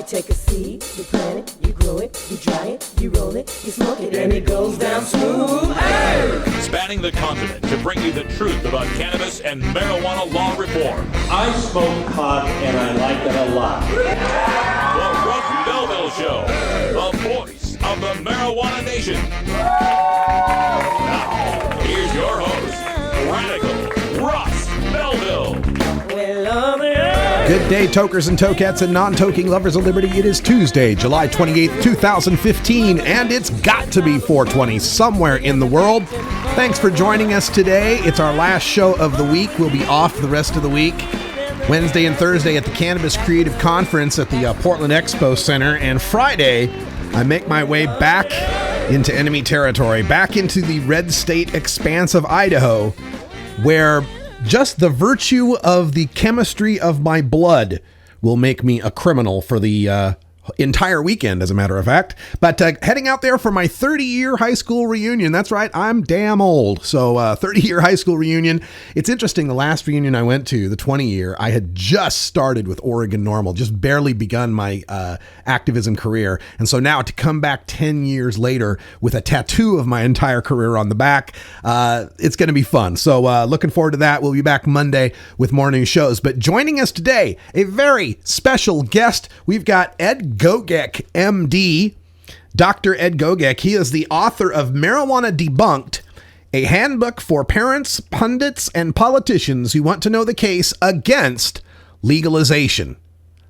take a seed, you plant it, you grow it, you dry it, you roll it, you smoke it, and it goes down smooth. Hey! Spanning the continent to bring you the truth about cannabis and marijuana law reform. I smoke pot and I like it a lot. The Russ Belville Show, the voice of the marijuana nation. Now, here's your host, Radical Russ Belville. Good day, tokers and tokettes and non-toking lovers of liberty. It is Tuesday, July 28th, 2015, and it's got to be 420 somewhere in the world. Thanks for joining us today. It's our last show of the week. We'll be off the rest of the week. Wednesday and Thursday at the Cannabis Creative Conference at the Portland Expo Center, and Friday, I make my way back into enemy territory, back into the red state expanse of Idaho, where just the virtue of the chemistry of my blood will make me a criminal for the entire weekend, as a matter of fact. But heading out there for my 30-year high school reunion. That's right, I'm damn old. So 30-year high school reunion. It's interesting, the last reunion I went to, the 20-year, I had just started with Oregon NORML, just barely begun my activism career. And so now to come back 10 years later with a tattoo of my entire career on the back, it's going to be fun. So looking forward to that. We'll be back Monday with more new shows. But joining us today, a very special guest. We've got Ed Gogek, MD, Dr. Ed Gogek. He is the author of Marijuana Debunked, a handbook for parents, pundits, and politicians who want to know the case against legalization.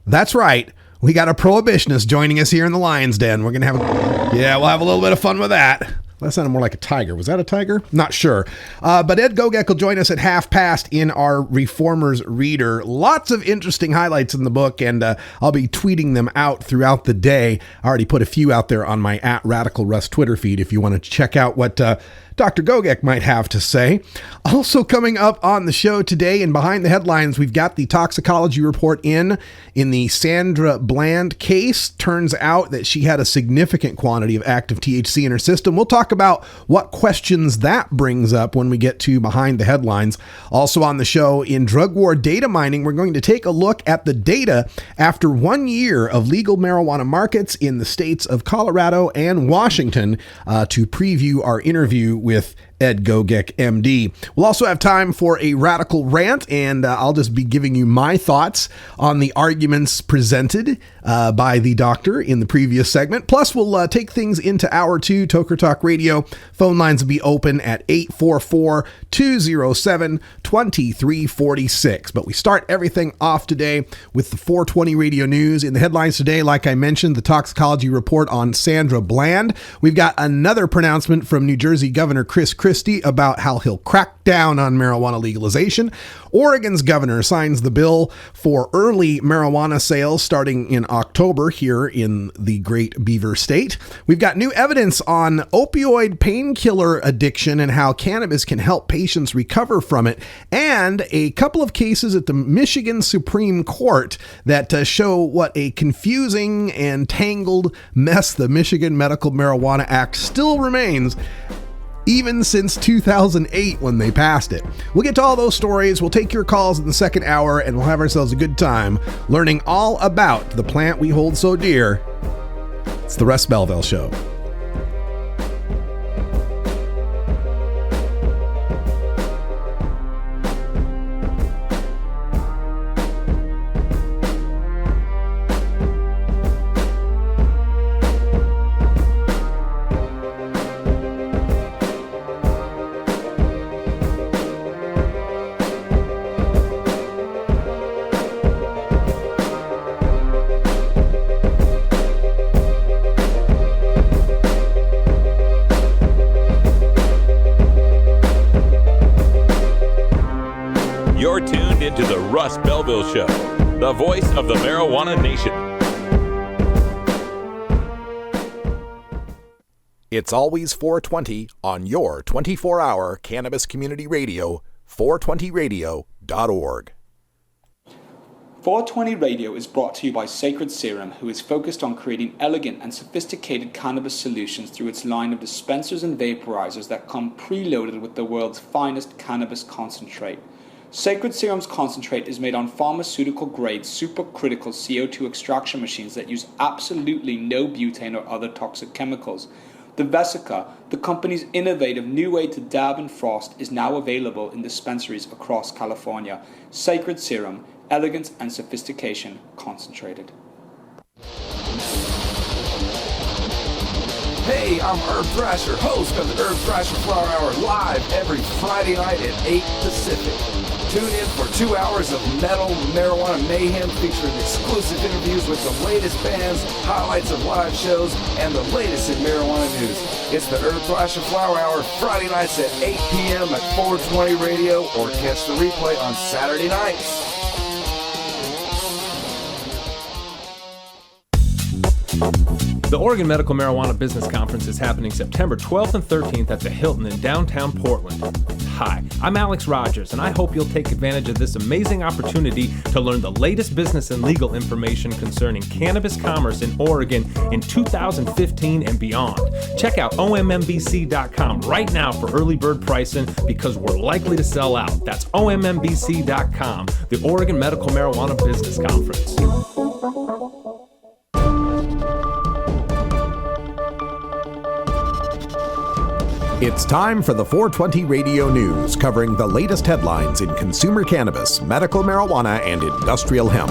That's right. We got a prohibitionist joining us here in the Lion's Den. We're going to we'll have a little bit of fun with that. That sounded more like a tiger. Was that a tiger? Not sure. But Ed Gogek will join us at 5:30 in our Reformers Reader. Lots of interesting highlights in the book, and I'll be tweeting them out throughout the day. I already put a few out there on my @RadicalRuss Twitter feed if you want to check out what Dr. Gogek might have to say. Also coming up on the show today and behind the headlines, we've got the toxicology report in the Sandra Bland case. Turns out that she had a significant quantity of active THC in her system. We'll talk about what questions that brings up when we get to behind the headlines. Also on the show, in drug war data mining, we're going to take a look at the data after 1 year of legal marijuana markets in the states of Colorado and Washington to preview our interview with Ed Gogek, MD. We'll also have time for a radical rant, and I'll just be giving you my thoughts on the arguments presented by the doctor in the previous segment. Plus, we'll take things into hour 2, Toker Talk Radio. Phone lines will be open at 844-207-2346. But we start everything off today with the 420 radio news. In the headlines today, like I mentioned, the toxicology report on Sandra Bland. We've got another pronouncement from New Jersey Governor Chris Christie about how he'll crack down on marijuana legalization. Oregon's governor signs the bill for early marijuana sales starting in October here in the Great Beaver State. We've got new evidence on opioid painkiller addiction and how cannabis can help patients recover from it, and a couple of cases at the Michigan Supreme Court that show what a confusing and tangled mess the Michigan Medical Marijuana Act still remains, even since 2008 when they passed it. We'll get to all those stories. We'll take your calls in the second hour, and we'll have ourselves a good time learning all about the plant we hold so dear. It's the Russ Belville Show. You're tuned into the Russ Belville Show, the voice of the marijuana nation. It's always 420 on your 24-hour cannabis community radio, 420radio.org. 420 Radio is brought to you by Sacred Serum, who is focused on creating elegant and sophisticated cannabis solutions through its line of dispensers and vaporizers that come preloaded with the world's finest cannabis concentrate. Sacred Serum's concentrate is made on pharmaceutical-grade supercritical CO2 extraction machines that use absolutely no butane or other toxic chemicals. The Vesica, the company's innovative new way to dab and frost, is now available in dispensaries across California. Sacred Serum, elegance and sophistication concentrated. Hey, I'm Herb Thrasher, host of the Herb Thrasher Flower Hour, live every Friday night at 8 Pacific. Tune in for 2 hours of metal marijuana mayhem featuring exclusive interviews with the latest bands, highlights of live shows, and the latest in marijuana news. It's the Herb Thrasher Flower Hour, Friday nights at 8 p.m. at 420 Radio, or catch the replay on Saturday nights. The Oregon Medical Marijuana Business Conference is happening September 12th and 13th at the Hilton in downtown Portland. Hi, I'm Alex Rogers, and I hope you'll take advantage of this amazing opportunity to learn the latest business and legal information concerning cannabis commerce in Oregon in 2015 and beyond. Check out OMMBC.com right now for early bird pricing because we're likely to sell out. That's OMMBC.com, the Oregon Medical Marijuana Business Conference. It's time for the 420 Radio News, covering the latest headlines in consumer cannabis, medical marijuana, and industrial hemp.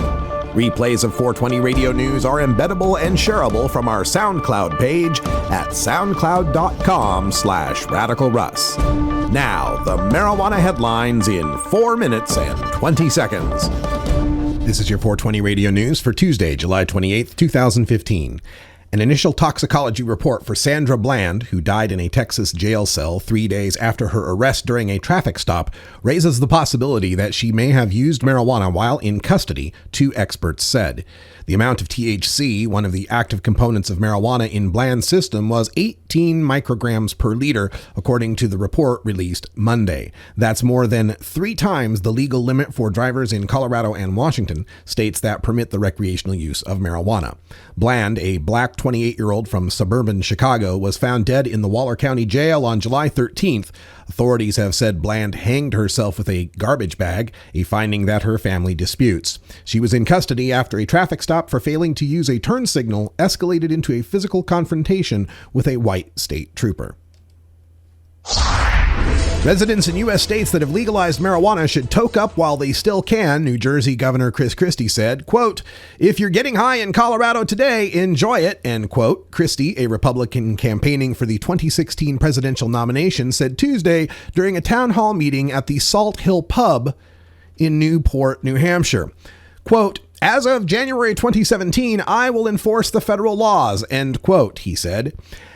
Replays of 420 Radio News are embeddable and shareable from our SoundCloud page at soundcloud.com/RadicalRuss. Now, the marijuana headlines in 4 minutes and 20 seconds. This is your 420 Radio News for Tuesday, July 28th, 2015. An initial toxicology report for Sandra Bland, who died in a Texas jail cell 3 days after her arrest during a traffic stop, raises the possibility that she may have used marijuana while in custody, two experts said. The amount of THC, one of the active components of marijuana in Bland's system, was 18 micrograms per liter, according to the report released Monday. That's more than 3 times the legal limit for drivers in Colorado and Washington, states that permit the recreational use of marijuana. Bland, a black 28-year-old from suburban Chicago, was found dead in the Waller County Jail on July 13th. Authorities have said Bland hanged herself with a garbage bag, a finding that her family disputes. She was in custody after a traffic stop for failing to use a turn signal escalated into a physical confrontation with a white state trooper. Residents in U.S. states that have legalized marijuana should toke up while they still can, New Jersey Governor Chris Christie said. Quote, "If you're getting high in Colorado today, enjoy it," end quote. Christie, a Republican campaigning for the 2016 presidential nomination, said Tuesday during a town hall meeting at the Salt Hill Pub in Newport, New Hampshire. Quote, "As of January 2017, I will enforce the federal laws," end quote, he said.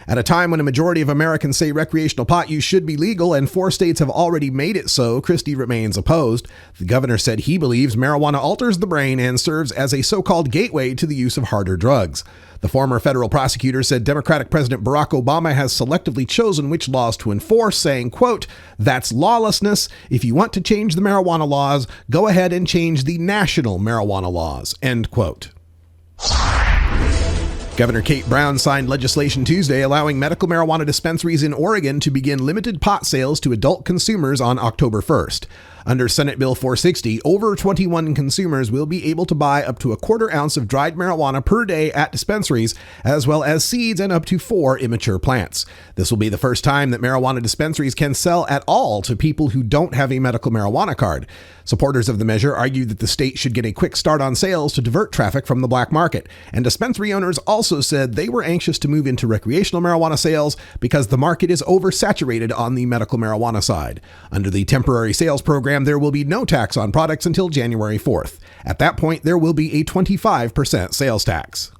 At a time when a majority of Americans say recreational pot use should be legal and 4 states have already made it so, Christie remains opposed. The governor said he believes marijuana alters the brain and serves as a so-called gateway to the use of harder drugs. The former federal prosecutor said Democratic President Barack Obama has selectively chosen which laws to enforce, saying, quote, "That's lawlessness. If you want to change the marijuana laws, go ahead and change the national marijuana laws," end quote. Governor Kate Brown signed legislation Tuesday allowing medical marijuana dispensaries in Oregon to begin limited pot sales to adult consumers on October 1st. Under Senate Bill 460, over 21 consumers will be able to buy up to a quarter ounce of dried marijuana per day at dispensaries, as well as seeds and up to 4 immature plants. This will be the first time that marijuana dispensaries can sell at all to people who don't have a medical marijuana card. Supporters of the measure argue that the state should get a quick start on sales to divert traffic from the black market. And dispensary owners also said they were anxious to move into recreational marijuana sales because the market is oversaturated on the medical marijuana side. Under the temporary sales program, there will be no tax on products until January 4th. At that point, there will be a 25% sales tax.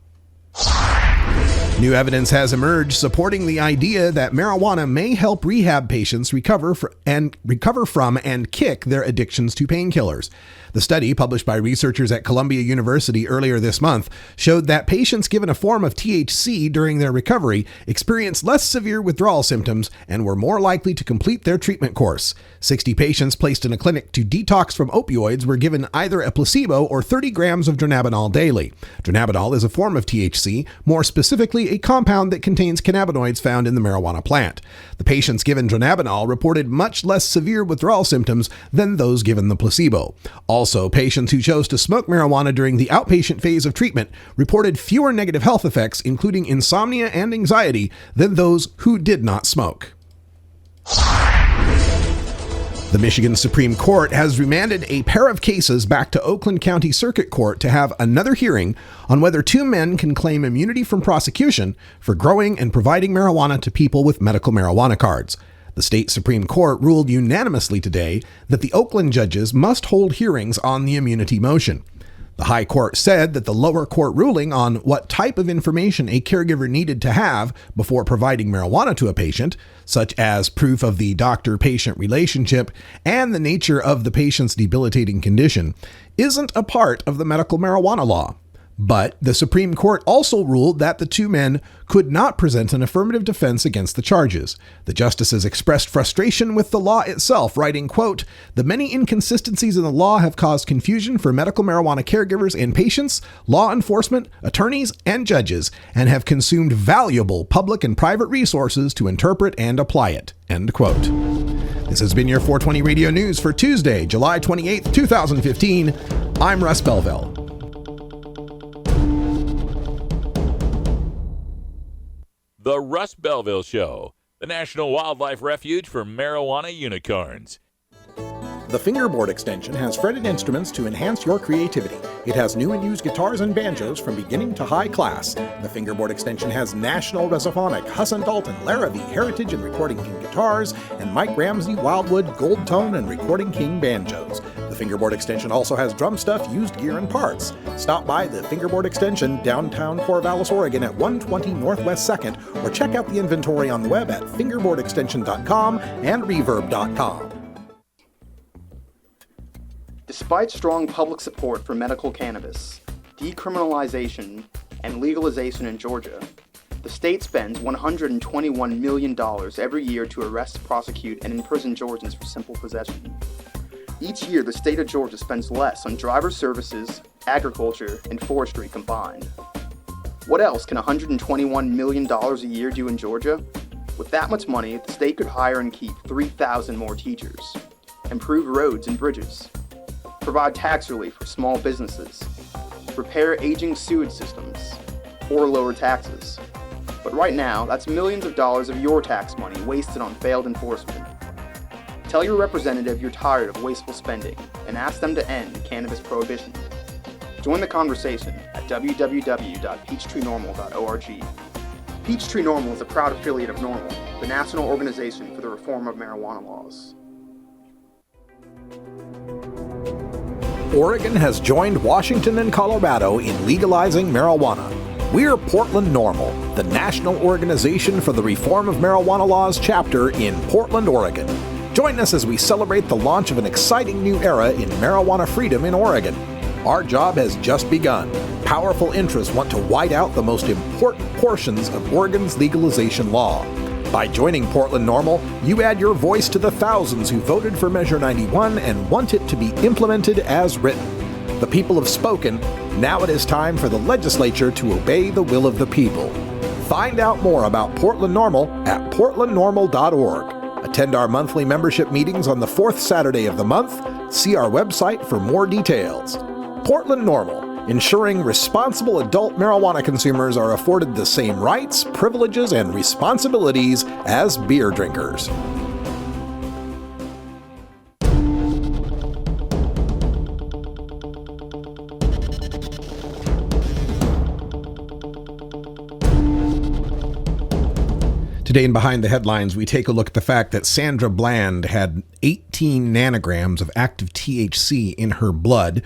New evidence has emerged supporting the idea that marijuana may help rehab patients recover from and kick their addictions to painkillers. The study, published by researchers at Columbia University earlier this month, showed that patients given a form of THC during their recovery experienced less severe withdrawal symptoms and were more likely to complete their treatment course. 60 patients placed in a clinic to detox from opioids were given either a placebo or 30 grams of dronabinol daily. Dronabinol is a form of THC, more specifically a compound that contains cannabinoids found in the marijuana plant. The patients given dronabinol reported much less severe withdrawal symptoms than those given the placebo. Also, patients who chose to smoke marijuana during the outpatient phase of treatment reported fewer negative health effects, including insomnia and anxiety, than those who did not smoke. The Michigan Supreme Court has remanded a pair of cases back to Oakland County Circuit Court to have another hearing on whether two men can claim immunity from prosecution for growing and providing marijuana to people with medical marijuana cards. The state Supreme Court ruled unanimously today that the Oakland judges must hold hearings on the immunity motion. The High Court said that the lower court ruling on what type of information a caregiver needed to have before providing marijuana to a patient, such as proof of the doctor-patient relationship and the nature of the patient's debilitating condition, isn't a part of the medical marijuana law. But the Supreme Court also ruled that the two men could not present an affirmative defense against the charges. The justices expressed frustration with the law itself, writing, quote, "The many inconsistencies in the law have caused confusion for medical marijuana caregivers and patients, law enforcement, attorneys, and judges, and have consumed valuable public and private resources to interpret and apply it." End quote. This has been your 420 Radio News for Tuesday, July 28th, 2015. I'm Russ Belville. The Russ Belville Show, the National Wildlife Refuge for marijuana unicorns. The Fingerboard extension has fretted instruments to enhance your creativity. It has new and used guitars and banjos from beginning to high class. The Fingerboard extension has National Resophonic, Husson Dalton, Larrabee, Heritage and Recording King guitars, and Mike Ramsey, Wildwood, Gold Tone, and Recording King banjos. The Fingerboard extension also has drum stuff, used gear, and parts. Stop by the Fingerboard extension, downtown Corvallis, Oregon at 120 Northwest 2nd, or check out the inventory on the web at fingerboardextension.com and reverb.com. Despite strong public support for medical cannabis, decriminalization, and legalization in Georgia, the state spends $121 million every year to arrest, prosecute, and imprison Georgians for simple possession. Each year, the state of Georgia spends less on driver services, agriculture, and forestry combined. What else can $121 million a year do in Georgia? With that much money, the state could hire and keep 3,000 more teachers, improve roads and bridges, provide tax relief for small businesses, repair aging sewage systems, or lower taxes. But right now, that's millions of dollars of your tax money wasted on failed enforcement. Tell your representative you're tired of wasteful spending and ask them to end cannabis prohibition. Join the conversation at www.peachtreenormal.org. Peachtree Normal is a proud affiliate of NORML, the National Organization for the Reform of Marijuana Laws. Oregon has joined Washington and Colorado in legalizing marijuana. We're Portland NORML, the National Organization for the Reform of Marijuana Laws chapter in Portland, Oregon. Join us as we celebrate the launch of an exciting new era in marijuana freedom in Oregon. Our job has just begun. Powerful interests want to white out the most important portions of Oregon's legalization law. By joining Portland NORML, you add your voice to the thousands who voted for Measure 91 and want it to be implemented as written. The people have spoken. Now it is time for the legislature to obey the will of the people. Find out more about Portland NORML at portlandnormal.org. Attend our monthly membership meetings on the fourth Saturday of the month. See our website for more details. Portland NORML, ensuring responsible adult marijuana consumers are afforded the same rights, privileges, and responsibilities as beer drinkers. Today in Behind the Headlines, we take a look at the fact that Sandra Bland had 18 nanograms of active THC in her blood.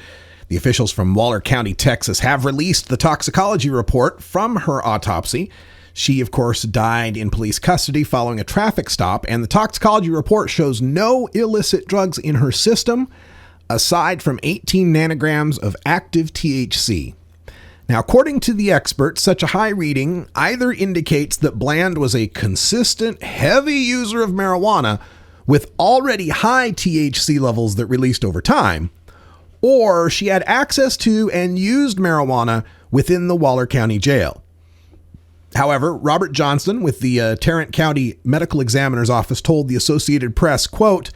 The officials from Waller County, Texas, have released the toxicology report from her autopsy. She, of course, died in police custody following a traffic stop, and the toxicology report shows no illicit drugs in her system, aside from 18 nanograms of active THC. Now, according to the experts, such a high reading either indicates that Bland was a consistent, heavy user of marijuana with already high THC levels that released over time, or she had access to and used marijuana within the Waller County Jail. However, Robert Johnson with the Tarrant County Medical Examiner's Office told the Associated Press, quote,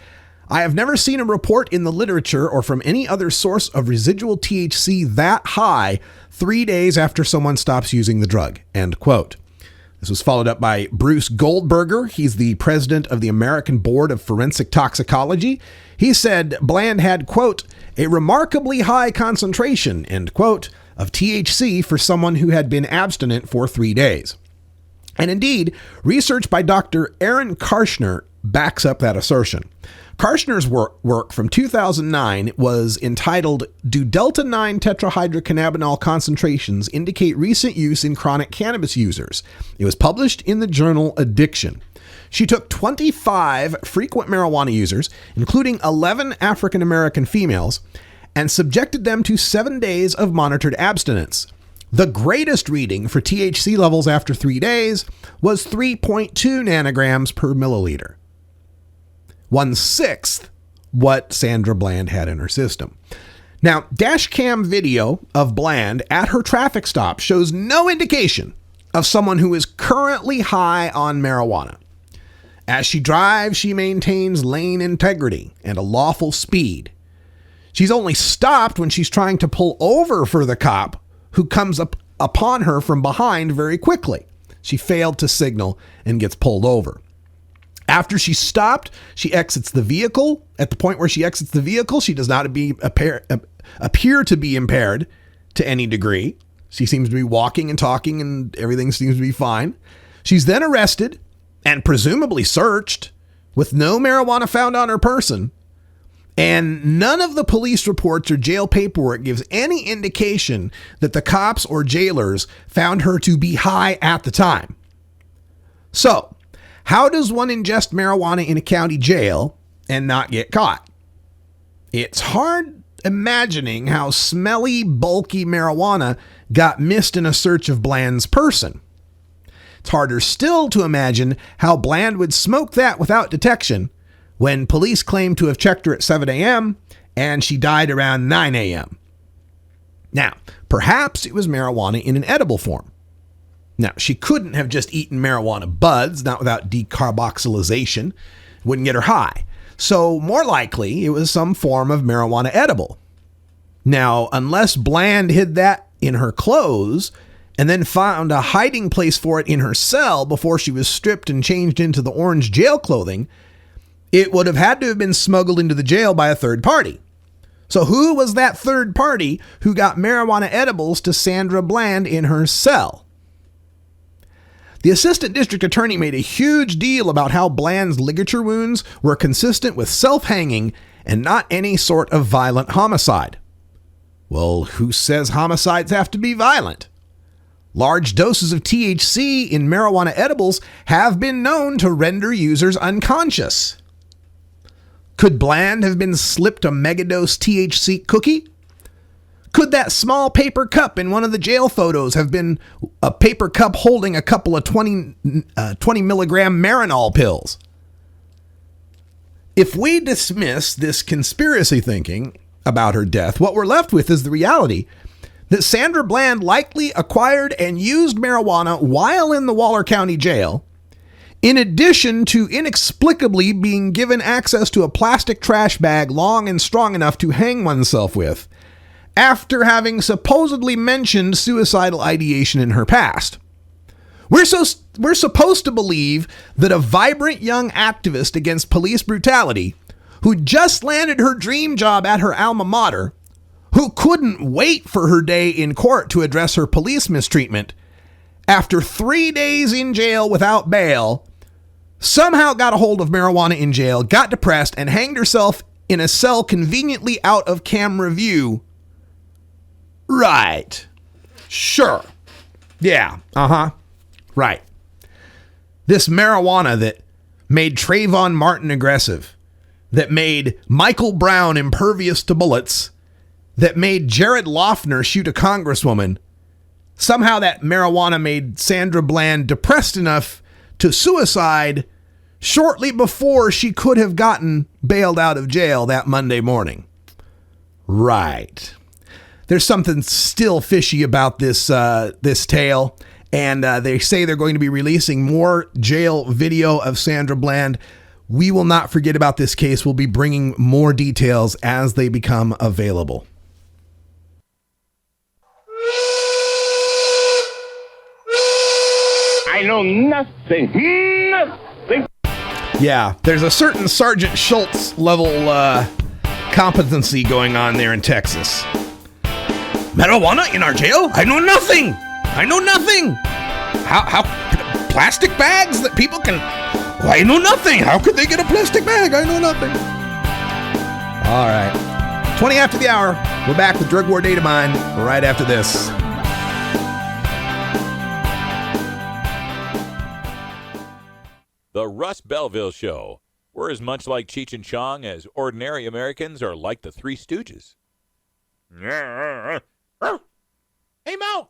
"I have never seen a report in the literature or from any other source of residual THC that high 3 days after someone stops using the drug," end quote. This was followed up by Bruce Goldberger. He's the president of the American Board of Forensic Toxicology. He said Bland had, quote, "a remarkably high concentration," end quote, of THC for someone who had been abstinent for 3 days. And indeed, research by Dr. Aaron Karshner backs up that assertion. Karshner's work from 2009 was entitled "Do Delta-9 Tetrahydrocannabinol Concentrations Indicate Recent Use in Chronic Cannabis Users?" It was published in the journal Addiction. She took 25 frequent marijuana users, including 11 African American females, and subjected them to 7 days of monitored abstinence. The greatest reading for THC levels after 3 days was 3.2 nanograms per milliliter. 1/6 what Sandra Bland had in her system. Now, dash cam video of Bland at her traffic stop shows no indication of someone who is currently high on marijuana. As she drives, she maintains lane integrity and a lawful speed. She's only stopped when she's trying to pull over for the cop, who comes up upon her from behind very quickly. She failed to signal and gets pulled over. After she stopped, she exits the vehicle. At the point where she exits the vehicle, she does not appear to be impaired to any degree. She seems to be walking and talking, and everything seems to be fine. She's then arrested and presumably searched, with no marijuana found on her person. And none of the police reports or jail paperwork gives any indication that the cops or jailers found her to be high at the time. So, how does one ingest marijuana in a county jail and not get caught? It's hard imagining how smelly, bulky marijuana got missed in a search of Bland's person. It's harder still to imagine how Bland would smoke that without detection when police claim to have checked her at 7 a.m. and she died around 9 a.m. Now, perhaps it was marijuana in an edible form. Now, she couldn't have just eaten marijuana buds, not without decarboxylation. Wouldn't get her high. So, more likely, it was some form of marijuana edible. Now, unless Bland hid that in her clothes and then found a hiding place for it in her cell before she was stripped and changed into the orange jail clothing, it would have had to have been smuggled into the jail by a third party. So who was that third party who got marijuana edibles to Sandra Bland in her cell? The assistant district attorney made a huge deal about how Bland's ligature wounds were consistent with self-hanging and not any sort of violent homicide. Well, who says homicides have to be violent? Large doses of THC in marijuana edibles have been known to render users unconscious. Could Bland have been slipped a megadose THC cookie? Could that small paper cup in one of the jail photos have been a paper cup holding a couple of 20 milligram Marinol pills? If we dismiss this conspiracy thinking about her death, what we're left with is the reality that Sandra Bland likely acquired and used marijuana while in the Waller County Jail, in addition to inexplicably being given access to a plastic trash bag long and strong enough to hang oneself with, after having supposedly mentioned suicidal ideation in her past. We're supposed to believe that a vibrant young activist against police brutality, who just landed her dream job at her alma mater, who couldn't wait for her day in court to address her police mistreatment, after 3 days in jail without bail, somehow got a hold of marijuana in jail, got depressed, and hanged herself in a cell conveniently out of camera view. Right. Sure. Yeah. Right. This marijuana that made Trayvon Martin aggressive, that made Michael Brown impervious to bullets, that made Jared Loughner shoot a congresswoman, somehow that marijuana made Sandra Bland depressed enough to suicide shortly before she could have gotten bailed out of jail that Monday morning. Right. There's something still fishy about this tale, And they say they're going to be releasing more jail video of Sandra Bland. We will not forget about this case. We'll be bringing more details as they become available. I know nothing. Nothing. Yeah, there's a certain Sergeant Schultz level competency going on there in Texas. Marijuana in our jail? I know nothing. I know nothing. How plastic bags that people can... I know nothing. How could they get a plastic bag? I know nothing. All right. 20 after the hour. We're back with Drug War Data Mine right after this. The Russ Belville Show. We're as much like Cheech and Chong as ordinary Americans are like the Three Stooges. Hey, Mo!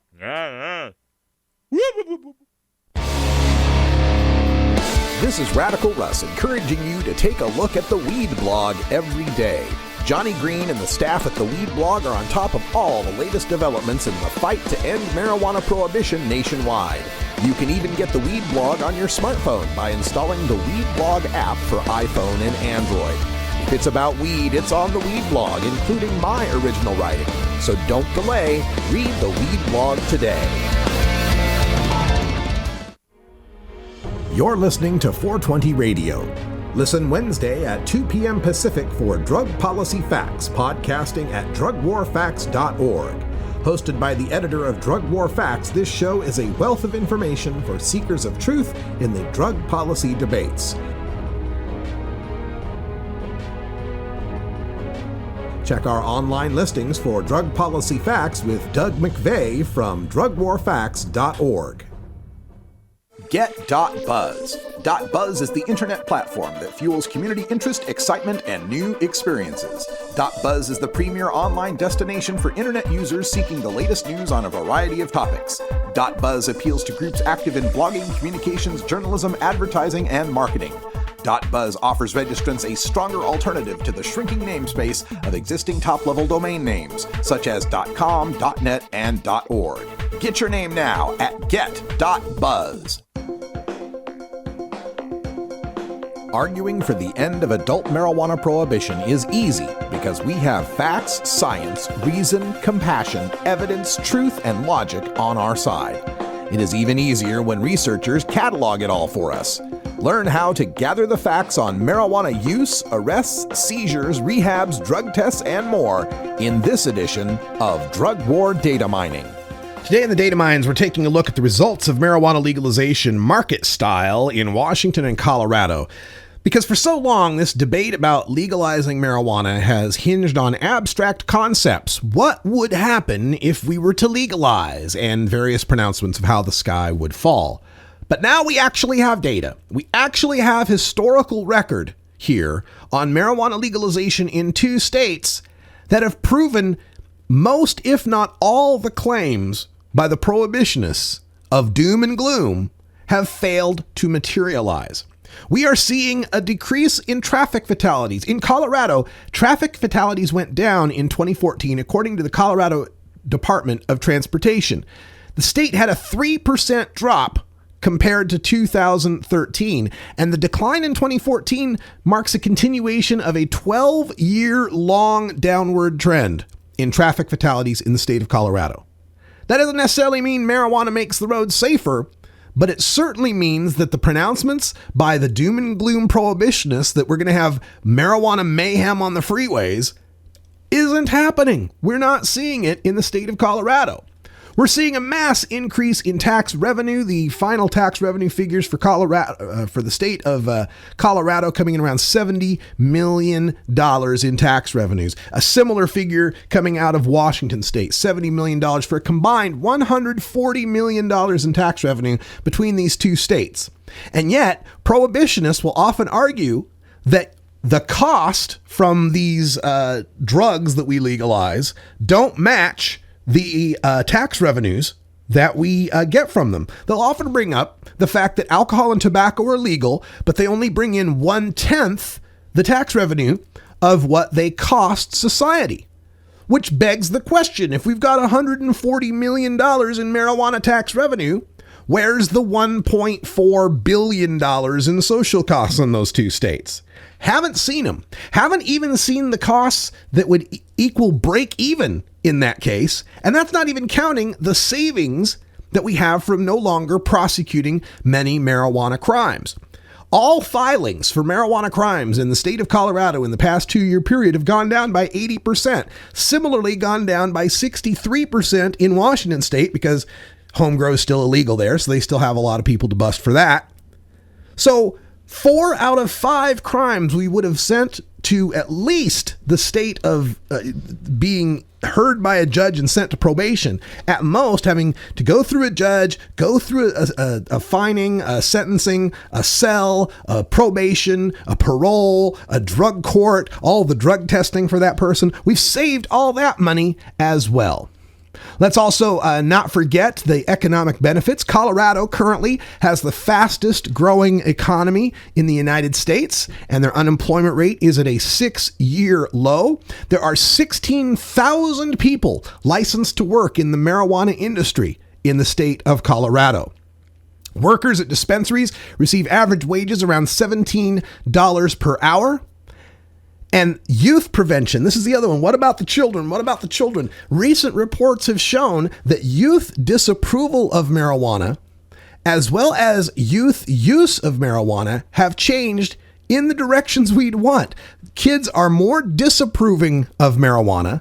This is Radical Russ encouraging you to take a look at the Weed Blog every day. Johnny Green and the staff at the Weed Blog are on top of all the latest developments in the fight to end marijuana prohibition nationwide. You can even get the Weed Blog on your smartphone by installing the Weed Blog app for iPhone and Android. If it's about weed, it's on the Weed Blog, including my original writing. So don't delay. Read the Weed Blog today. You're listening to 420 Radio. Listen Wednesday at 2 p.m. Pacific for Drug Policy Facts, podcasting at drugwarfacts.org. Hosted by the editor of Drug War Facts, this show is a wealth of information for seekers of truth in the drug policy debates. Check our online listings for Drug Policy Facts with Doug McVeigh from drugwarfacts.org. Get.Buzz. .Buzz is the internet platform that fuels community interest, excitement, and new experiences. .Buzz is the premier online destination for internet users seeking the latest news on a variety of topics. .Buzz appeals to groups active in blogging, communications, journalism, advertising, and marketing. .Buzz offers registrants a stronger alternative to the shrinking namespace of existing top-level domain names, such as .com, .net, and .org. Get your name now at get.buzz. Arguing for the end of adult marijuana prohibition is easy because we have facts, science, reason, compassion, evidence, truth, and logic on our side. It is even easier when researchers catalog it all for us. Learn how to gather the facts on marijuana use, arrests, seizures, rehabs, drug tests, and more in this edition of Drug War Data Mining. Today in the Data Mines, we're taking a look at the results of marijuana legalization market style in Washington and Colorado. Because for so long, this debate about legalizing marijuana has hinged on abstract concepts. What would happen if we were to legalize? And various pronouncements of how the sky would fall. But now we actually have data. We actually have historical record here on marijuana legalization in 2 states that have proven most, if not all, the claims by the prohibitionists of doom and gloom have failed to materialize. We are seeing a decrease in traffic fatalities. In Colorado, traffic fatalities went down in 2014, according to the Colorado Department of Transportation. The state had a 3% drop compared to 2013, and the decline in 2014 marks a continuation of a 12-year-long downward trend in traffic fatalities in the state of Colorado. That doesn't necessarily mean marijuana makes the roads safer, but it certainly means that the pronouncements by the doom and gloom prohibitionists that we're going to have marijuana mayhem on the freeways isn't happening. We're not seeing it in the state of Colorado. We're seeing a mass increase in tax revenue. The final tax revenue figures for Colorado, for the state of Colorado, coming in around $70 million in tax revenues. A similar figure coming out of Washington state, $70 million for a combined $140 million in tax revenue between these 2 states. And yet, prohibitionists will often argue that the cost from these drugs that we legalize don't match the tax revenues that we get from them. They'll often bring up the fact that alcohol and tobacco are legal, but they only bring in 1/10 the tax revenue of what they cost society. Which begs the question, if we've got $140 million in marijuana tax revenue, Where's the $1.4 billion in social costs in those two states? Haven't seen them. Haven't even seen the costs that would equal break even in that case. And that's not even counting the savings that we have from no longer prosecuting many marijuana crimes. All filings for marijuana crimes in the state of Colorado in the past 2-year period have gone down by 80%. Similarly, gone down by 63% in Washington state, because home grow is still illegal there, so they still have a lot of people to bust for that. So 4 out of 5 crimes we would have sent to at least the state of being heard by a judge and sent to probation. At most, having to go through a judge, go through a fining, a sentencing, a cell, a probation, a parole, a drug court, all the drug testing for that person. We've saved all that money as well. Let's also not forget the economic benefits. Colorado currently has the fastest growing economy in the United States, and their unemployment rate is at a 6-year low. There are 16,000 people licensed to work in the marijuana industry in the state of Colorado. Workers at dispensaries receive average wages around $17 per hour. And youth prevention, this is the other one. What about the children? What about the children? Recent reports have shown that youth disapproval of marijuana, as well as youth use of marijuana, have changed in the directions we'd want. Kids are more disapproving of marijuana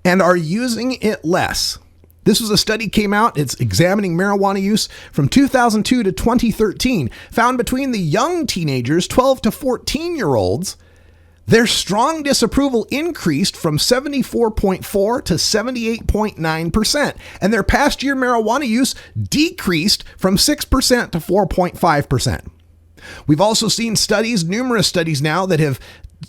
and are using it less. This was a study came out. It's examining marijuana use from 2002 to 2013, found between the young teenagers, 12 to 14-year-olds, their strong disapproval increased from 74.4% to 78.9%, and their past year marijuana use decreased from 6% to 4.5%. We've also seen numerous studies now that have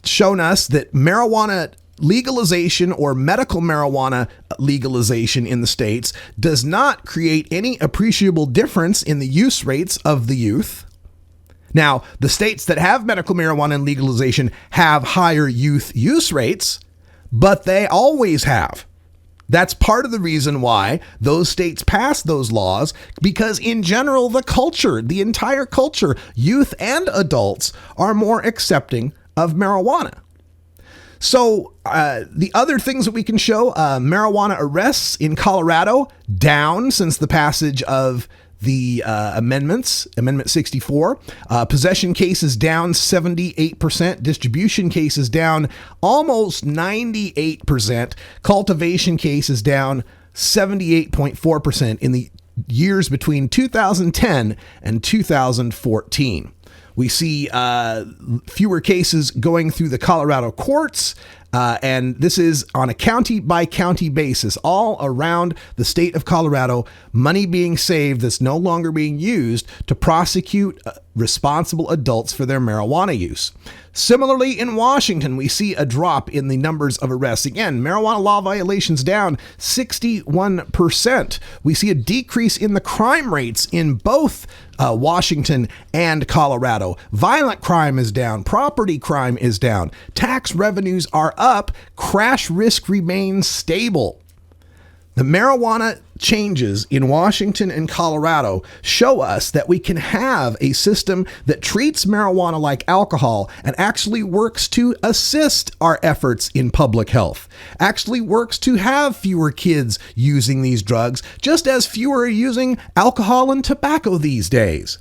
shown us that marijuana legalization or medical marijuana legalization in the states does not create any appreciable difference in the use rates of the youth. Now, the states that have medical marijuana and legalization have higher youth use rates, but they always have. That's part of the reason why those states pass those laws, because in general, the entire culture, youth and adults, are more accepting of marijuana. So the other things that we can show, marijuana arrests in Colorado down since the passage of the amendments, Amendment 64, possession cases down 78%, distribution cases down almost 98%, cultivation cases down 78.4% in the years between 2010 and 2014. We see fewer cases going through the Colorado courts, and this is on a county-by-county basis, all around the state of Colorado, money being saved that's no longer being used to prosecute responsible adults for their marijuana use. Similarly, in Washington, we see a drop in the numbers of arrests. Again, marijuana law violations down 61%. We see a decrease in the crime rates in both Washington and Colorado. Violent crime is down. Property crime is down. Tax revenues are up. Crash risk remains stable. The marijuana changes in Washington and Colorado show us that we can have a system that treats marijuana like alcohol and actually works to assist our efforts in public health, actually works to have fewer kids using these drugs, just as fewer are using alcohol and tobacco these days.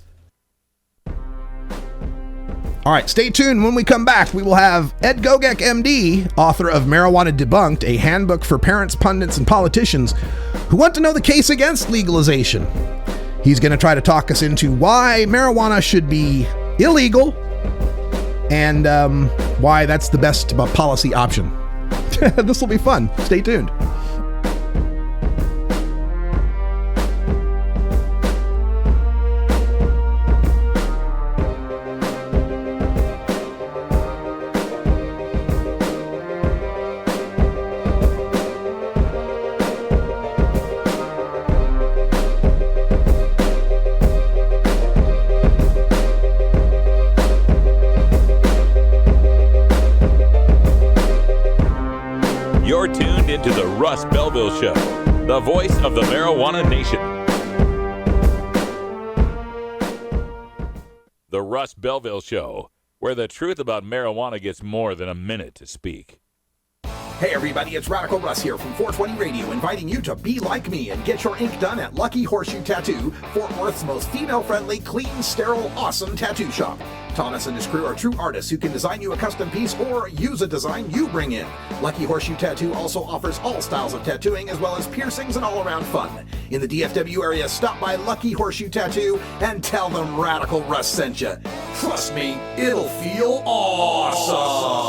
All right, stay tuned. When we come back, we will have Ed Gogek, MD, author of Marijuana Debunked, a handbook for parents, pundits, and politicians who want to know the case against legalization. He's going to try to talk us into why marijuana should be illegal and why that's the best policy option. This will be fun. Stay tuned. You're tuned into the Russ Belville Show, the voice of the marijuana nation. The Russ Belville Show, where the truth about marijuana gets more than a minute to speak. Hey everybody, it's Radical Russ here from 420 Radio, inviting you to be like me and get your ink done at Lucky Horseshoe Tattoo, Fort Worth's most female-friendly, clean, sterile, awesome tattoo shop. Thomas and his crew are true artists who can design you a custom piece or use a design you bring in. Lucky Horseshoe Tattoo also offers all styles of tattooing as well as piercings and all-around fun. In the DFW area, stop by Lucky Horseshoe Tattoo and tell them Radical Russ sent you. Trust me, it'll feel awesome.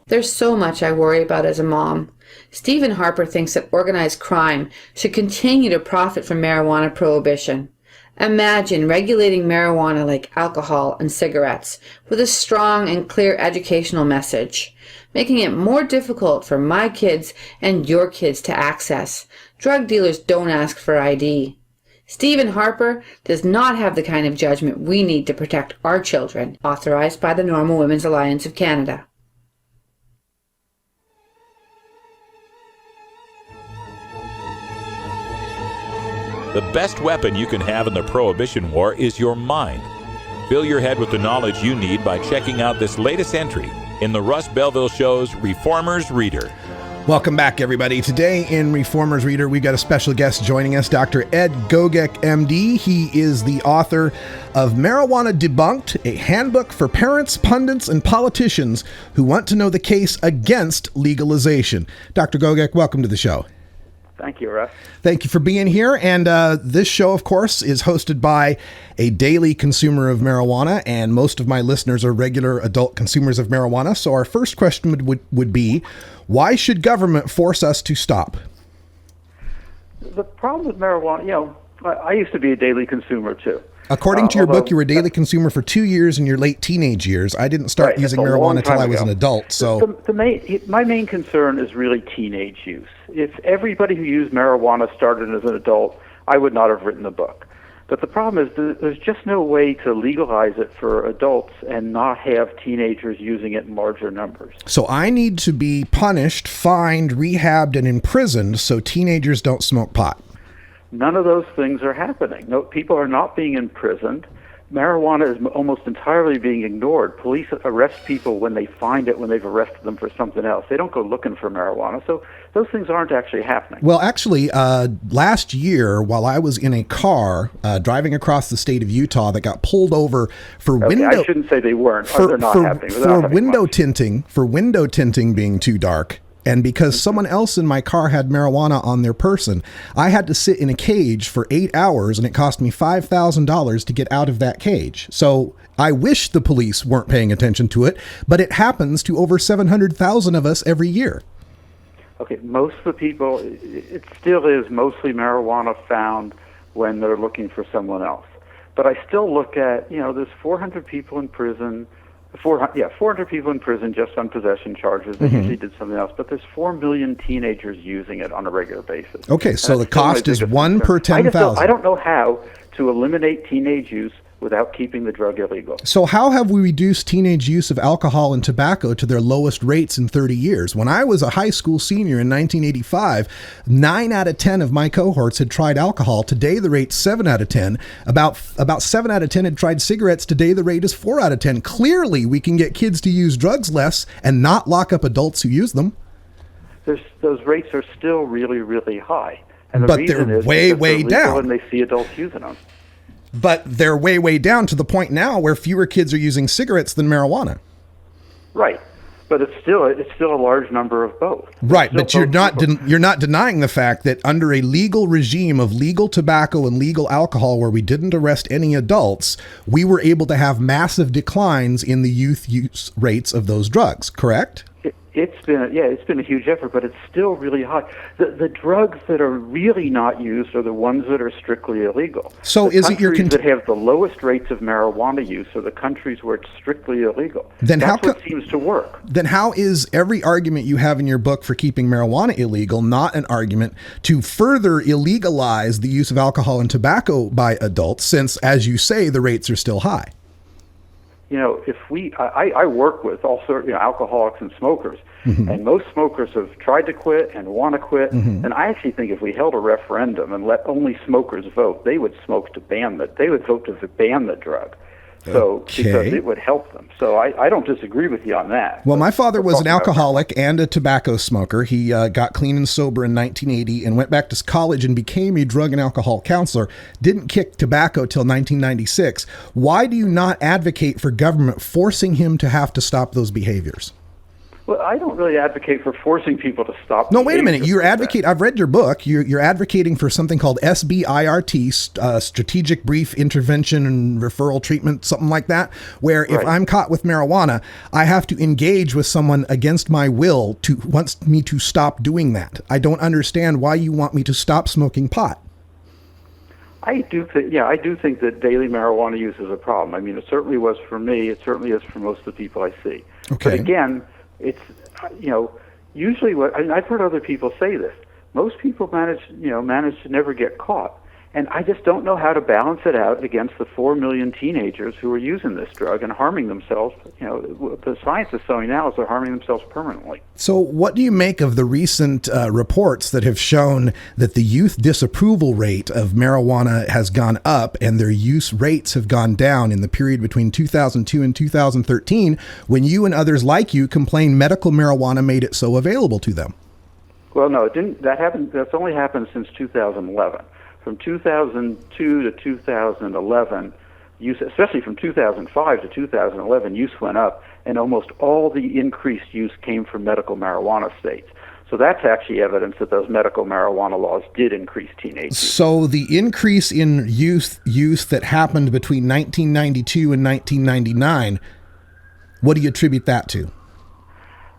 There's so much I worry about as a mom. Stephen Harper thinks that organized crime should continue to profit from marijuana prohibition. Imagine regulating marijuana like alcohol and cigarettes with a strong and clear educational message, making it more difficult for my kids and your kids to access. Drug dealers don't ask for ID. Stephen Harper does not have the kind of judgment we need to protect our children, authorized by the Normal Women's Alliance of Canada. The best weapon you can have in the Prohibition War is your mind. Fill your head with the knowledge you need by checking out this latest entry in the Russ Belville Show's Reformer's Reader. Welcome back, everybody. Today in Reformer's Reader, we've got a special guest joining us, Dr. Ed Gogek, MD. He is the author of Marijuana Debunked, a handbook for parents, pundits, and politicians who want to know the case against legalization. Dr. Gogek, welcome to the show. Thank you, Russ. Thank you for being here. And this show, of course, is hosted by a daily consumer of marijuana, and most of my listeners are regular adult consumers of marijuana. So our first question would be, why should government force us to stop? The problem with marijuana, I used to be a daily consumer, too. According to your book, you were a daily consumer for 2 years in your late teenage years. I didn't start using marijuana until I was an adult. So my main concern is really teenage use. If everybody who used marijuana started as an adult, I would not have written the book. But the problem is there's just no way to legalize it for adults and not have teenagers using it in larger numbers. So I need to be punished, fined, rehabbed, and imprisoned so teenagers don't smoke pot. None of those things are happening. No, people are not being imprisoned. Marijuana is almost entirely being ignored. Police arrest people when they find it, when they've arrested them for something else. They don't go looking for marijuana. So those things aren't actually happening. Well, actually, last year, while I was in a car driving across the state of Utah that got pulled over for window... I shouldn't say they weren't. They're not happening. For window tinting being too dark. And because someone else in my car had marijuana on their person, I had to sit in a cage for 8 hours, and it cost me $5,000 to get out of that cage. So I wish the police weren't paying attention to it, but it happens to over 700,000 of us every year. Okay, most of the people, it still is mostly marijuana found when they're looking for someone else. But I still look at, there's 400 people in prison. 400 people in prison just on possession charges. They usually did something else, but there's 4 million teenagers using it on a regular basis. Okay, so the cost is 1 per 10,000. I don't know how to eliminate teenage use without keeping the drug illegal. So how have we reduced teenage use of alcohol and tobacco to their lowest rates in 30 years? When I was a high school senior in 1985, 9 out of 10 of my cohorts had tried alcohol. Today, the rate's 7 out of 10. About 7 out of 10 had tried cigarettes. Today, the rate is 4 out of 10. Clearly, we can get kids to use drugs less and not lock up adults who use them. Those rates are still really, really high. And but they're way down. When they see adults using them. But they're way down to the point now where fewer kids are using cigarettes than marijuana. Right, but it's still a large number of both. Right, but you're not denying the fact that under a legal regime of legal tobacco and legal alcohol, where we didn't arrest any adults, we were able to have massive declines in the youth use rates of those drugs. Correct? It's been a huge effort, but it's still really high. The drugs that are really not used are the ones that are strictly illegal. So is it your that have the lowest rates of marijuana use are the countries where it's strictly illegal. Then that's what seems to work. Then how is every argument you have in your book for keeping marijuana illegal not an argument to further illegalize the use of alcohol and tobacco by adults, since, as you say, the rates are still high? if I work with all sorts, alcoholics and smokers, and most smokers have tried to quit and want to quit. And I actually think if we held a referendum and let only smokers vote, they would vote to ban the drug. So because it would help them. So I don't disagree with you on that. Well, my father was an alcoholic and a tobacco smoker. He got clean and sober in 1980 and went back to college and became a drug and alcohol counselor. Didn't kick tobacco till 1996. Why do you not advocate for government forcing him to have to stop those behaviors? Well, I don't really advocate for forcing people to stop. No, wait a minute. You're advocate. I've read your book. You're advocating for something called SBIRT, Strategic Brief Intervention and Referral Treatment, something like that, where if I'm caught with marijuana, I have to engage with someone against my will who wants me to stop doing that. I don't understand why you want me to stop smoking pot. I do think that daily marijuana use is a problem. I mean, it certainly was for me. It certainly is for most of the people I see. Okay. But again, it's, usually I've heard other people say this. Most people manage to never get caught. And I just don't know how to balance it out against the 4 million teenagers who are using this drug and harming themselves. The science is showing now is they're harming themselves permanently. So what do you make of the recent reports that have shown that the youth disapproval rate of marijuana has gone up and their use rates have gone down in the period between 2002 and 2013, when you and others like you complained medical marijuana made it so available to them? Well, no, it didn't. That's only happened since 2011. From 2002 to 2011, use, especially from 2005 to 2011, use went up, and almost all the increased use came from medical marijuana states. So that's actually evidence that those medical marijuana laws did increase teenage use. So the increase in youth use that happened between 1992 and 1999, what do you attribute that to?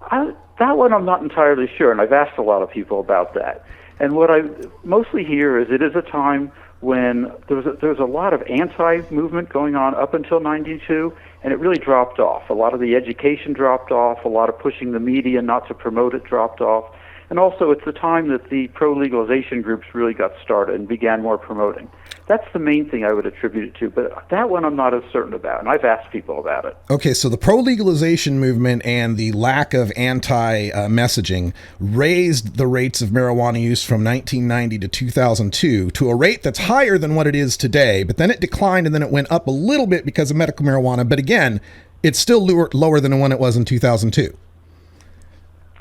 That one I'm not entirely sure, and I've asked a lot of people about that. And what I mostly hear is it is a time when there was a lot of anti-movement going on up until 92, and it really dropped off. A lot of the education dropped off. A lot of pushing the media not to promote it dropped off. And also it's the time that the pro-legalization groups really got started and began more promoting. That's the main thing I would attribute it to, but that one I'm not as certain about, and I've asked people about it. Okay, so the pro-legalization movement and the lack of anti-messaging raised the rates of marijuana use from 1990 to 2002 to a rate that's higher than what it is today, but then it declined and then it went up a little bit because of medical marijuana, but again, it's still lower than when it was in 2002.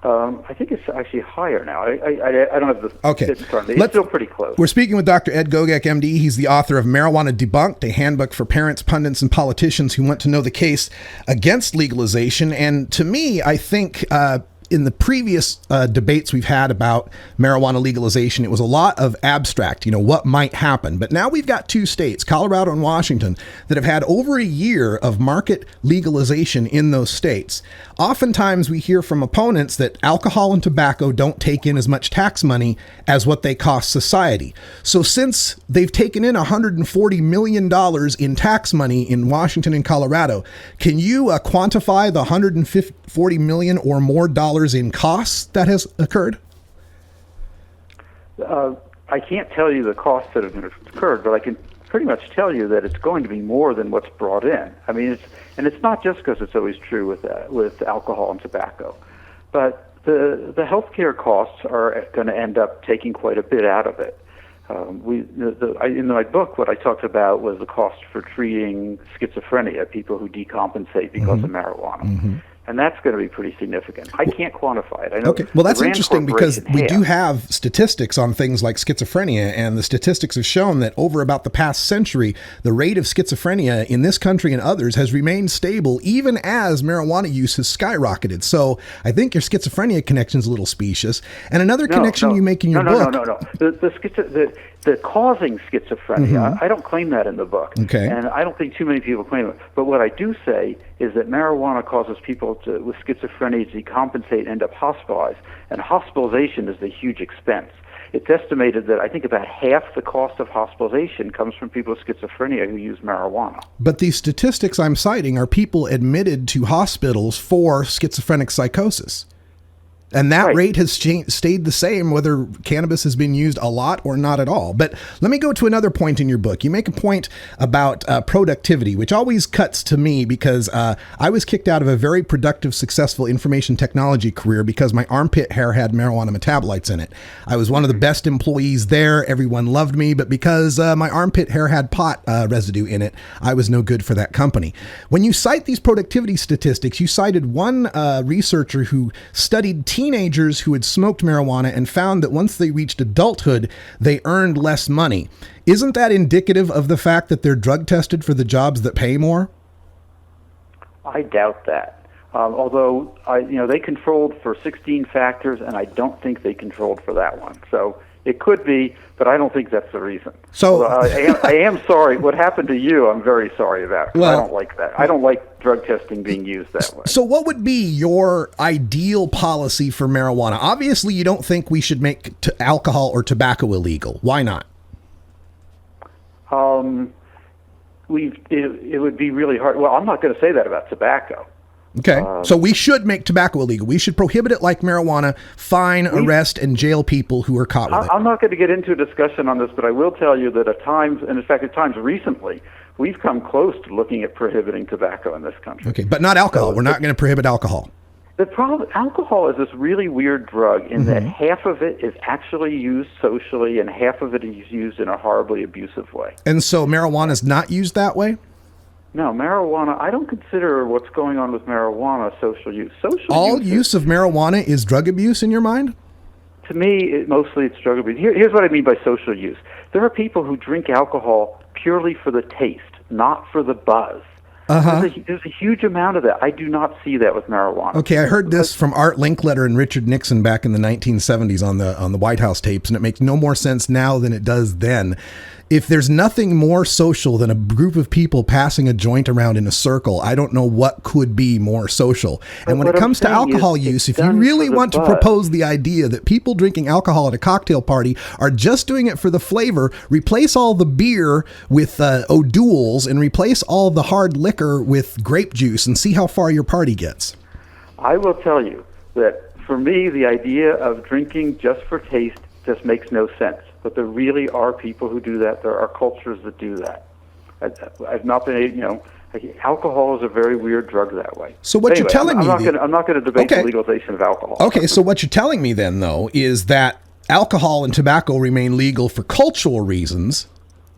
I think it's actually higher now. I don't have the okay. It's still pretty close. We're speaking with Dr. Ed Gogek, MD. He's the author of Marijuana Debunked, a handbook for parents, pundits, and politicians who want to know the case against legalization. And to me, I think in the previous debates we've had about marijuana legalization, it was a lot of abstract, what might happen. But now we've got two states, Colorado and Washington, that have had over a year of market legalization in those states. Oftentimes we hear from opponents that alcohol and tobacco don't take in as much tax money as what they cost society. So since they've taken in $140 million in tax money in Washington and Colorado, can you quantify the $140 million or more dollars in costs that has occurred? I can't tell you the costs that have occurred, but I can pretty much tell you that it's going to be more than what's brought in. I mean, it's not just because it's always true with alcohol and tobacco, but the healthcare costs are going to end up taking quite a bit out of it. In my book, what I talked about was the cost for treating schizophrenia, people who decompensate because of marijuana. Mm-hmm. And that's going to be pretty significant. I can't quantify it. I know. Okay, well, that's interesting because we do have statistics on things like schizophrenia, and the statistics have shown that over about the past century, the rate of schizophrenia in this country and others has remained stable even as marijuana use has skyrocketed. So I think your schizophrenia connection is a little specious. And another connection you make in your book. No. The causing schizophrenia, I don't claim that in the book. Okay. And I don't think too many people claim it. But what I do say is that marijuana causes people with schizophrenia to decompensate and end up hospitalized. And hospitalization is a huge expense. It's estimated that I think about half the cost of hospitalization comes from people with schizophrenia who use marijuana. But these statistics I'm citing are people admitted to hospitals for schizophrenic psychosis. And that rate has stayed the same whether cannabis has been used a lot or not at all. But let me go to another point in your book. You make a point about productivity, which always cuts to me because I was kicked out of a very productive, successful information technology career because my armpit hair had marijuana metabolites in it. I was one of the best employees there. Everyone loved me, but because my armpit hair had pot residue in it, I was no good for that company. When you cite these productivity statistics, you cited one researcher who studied teenagers who had smoked marijuana and found that once they reached adulthood, they earned less money. Isn't that indicative of the fact that they're drug tested for the jobs that pay more? I doubt that. Although they controlled for 16 factors, and I don't think they controlled for that one. So it could be, but I don't think that's the reason. So I am sorry. What happened to you, I'm very sorry about. Well, I don't like that. I don't like drug testing being used that way. So what would be your ideal policy for marijuana? Obviously, you don't think we should make alcohol or tobacco illegal. Why not? It would be really hard. Well, I'm not going to say that about tobacco. Okay, so we should make tobacco illegal. We should prohibit it like marijuana, fine, arrest, and jail people who are caught with it. I'm not going to get into a discussion on this, but I will tell you that at times, and in fact at times recently, we've come close to looking at prohibiting tobacco in this country. Okay, but not alcohol. We're not going to prohibit alcohol. The problem, alcohol is this really weird drug in that half of it is actually used socially and half of it is used in a horribly abusive way. And so marijuana is not used that way? No, marijuana, I don't consider what's going on with marijuana social use. All use of marijuana is drug abuse in your mind? To me, mostly it's drug abuse. Here's what I mean by social use. There are people who drink alcohol purely for the taste, not for the buzz. There's a huge amount of that. I do not see that with marijuana. Okay, I heard this from Art Linkletter and Richard Nixon back in the 1970s on the White House tapes, and it makes no more sense now than it does then. If there's nothing more social than a group of people passing a joint around in a circle, I don't know what could be more social. And when it comes to alcohol use, if you really want to propose the idea that people drinking alcohol at a cocktail party are just doing it for the flavor, replace all the beer with O'Doul's and replace all the hard liquor with grape juice and see how far your party gets. I will tell you that for me, the idea of drinking just for taste just makes no sense. But there really are people who do that. There are cultures that do that. I've not been, alcohol is a very weird drug that way. So what you're telling me... I'm not going to debate the legalization of alcohol. Okay, so what you're telling me then, though, is that alcohol and tobacco remain legal for cultural reasons,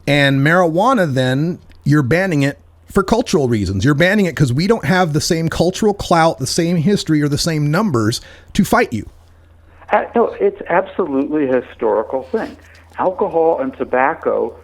and marijuana, then, you're banning it for cultural reasons. You're banning it because we don't have the same cultural clout, the same history, or the same numbers to fight you. No, it's absolutely a historical thing. Alcohol and tobacco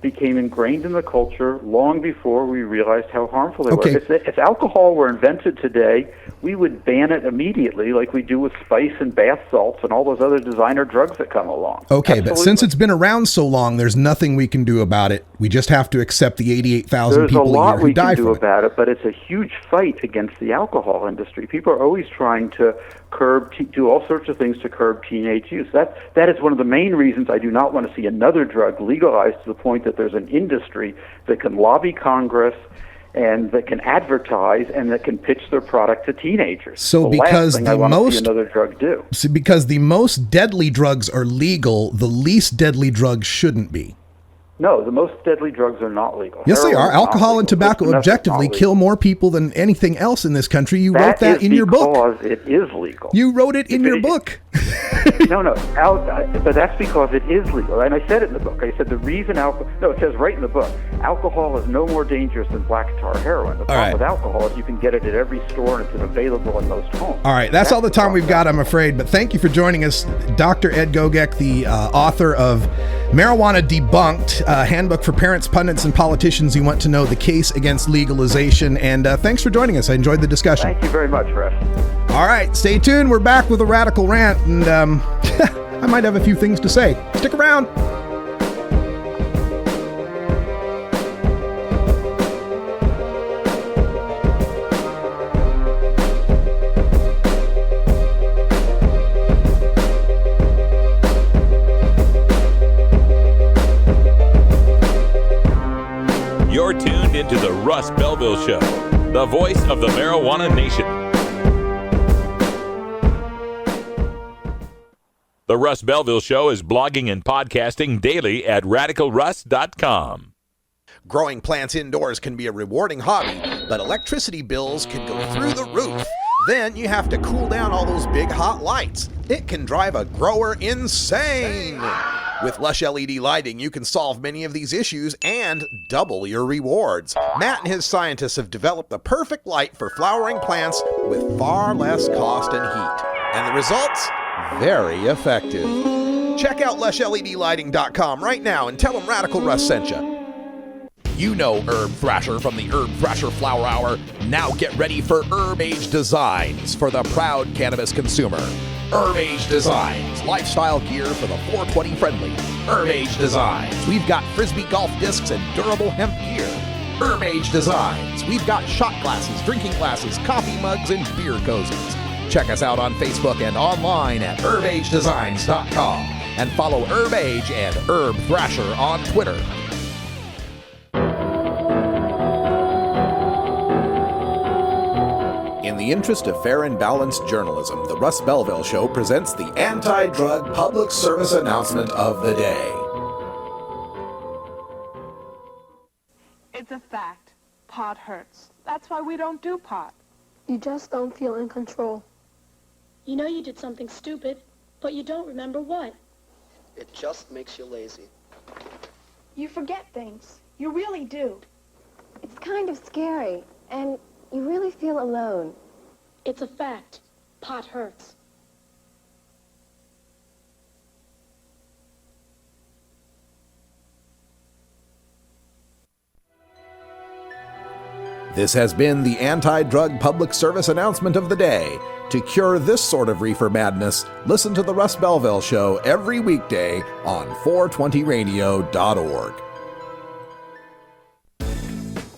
became ingrained in the culture long before we realized how harmful they were. If alcohol were invented today, we would ban it immediately like we do with spice and bath salts and all those other designer drugs that come along. Okay, but since it's been around so long, there's nothing we can do about it. We just have to accept the 88,000 people a year who die from it. There's a lot we can do about it, but it's a huge fight against the alcohol industry. People are always trying to do all sorts of things to curb teenage use. That is one of the main reasons I do not want to see another drug legalized to the point that there's an industry that can lobby Congress and that can advertise and that can pitch their product to teenagers. So because the most deadly drugs are legal, the least deadly drugs shouldn't be. No, the most deadly drugs are not legal. Yes, they are. Alcohol and tobacco objectively kill more people than anything else in this country. You wrote that in your book. That is because it is legal. You wrote it in your book. No, but that's because it is legal. And I said it in the book. I said the reason it says right in the book, alcohol is no more dangerous than black tar heroin. The problem with alcohol is you can get it at every store and it's available in most homes. All right, that's all the time we've got, I'm afraid. But thank you for joining us, Dr. Ed Gogek, the author of Marijuana Debunked, Handbook for Parents, Pundits, and Politicians who want to know the case against legalization. And thanks for joining us. I enjoyed the discussion. Thank you very much, Russ. All right, stay tuned. We're back with a radical rant, and I might have a few things to say. Stick around. You're tuned into the Russ Belville Show, the voice of the marijuana nation. The Russ Belville Show is blogging and podcasting daily at radicalruss.com. Growing plants indoors can be a rewarding hobby, but electricity bills can go through the roof. Then you have to cool down all those big hot lights. It can drive a grower insane. With Lush LED lighting, you can solve many of these issues and double your rewards. Matt and his scientists have developed the perfect light for flowering plants with far less cost and heat. And the results? Very effective. Check out lushledlighting.com right now and tell them Radical Russ sent you. You know Herb Thrasher from the Herb Thrasher Flower Hour. Now get ready for Herb Age Designs for the proud cannabis consumer. Herb Age Designs, lifestyle gear for the 420 friendly. Herb Age Designs, we've got Frisbee golf discs and durable hemp gear. Herb Age Designs, we've got shot glasses, drinking glasses, coffee mugs, and beer cozies. Check us out on Facebook and online at herbagedesigns.com. And follow Herb Age and Herb Thrasher on Twitter. In the interest of fair and balanced journalism, the Russ Belville Show presents the anti-drug public service announcement of the day. It's a fact. Pot hurts. That's why we don't do pot. You just don't feel in control. You know you did something stupid, but you don't remember what. It just makes you lazy. You forget things. You really do. It's kind of scary, and you really feel alone. It's a fact. Pot hurts. This has been the anti-drug public service announcement of the day. To cure this sort of reefer madness, listen to the Russ Belville Show every weekday on 420radio.org.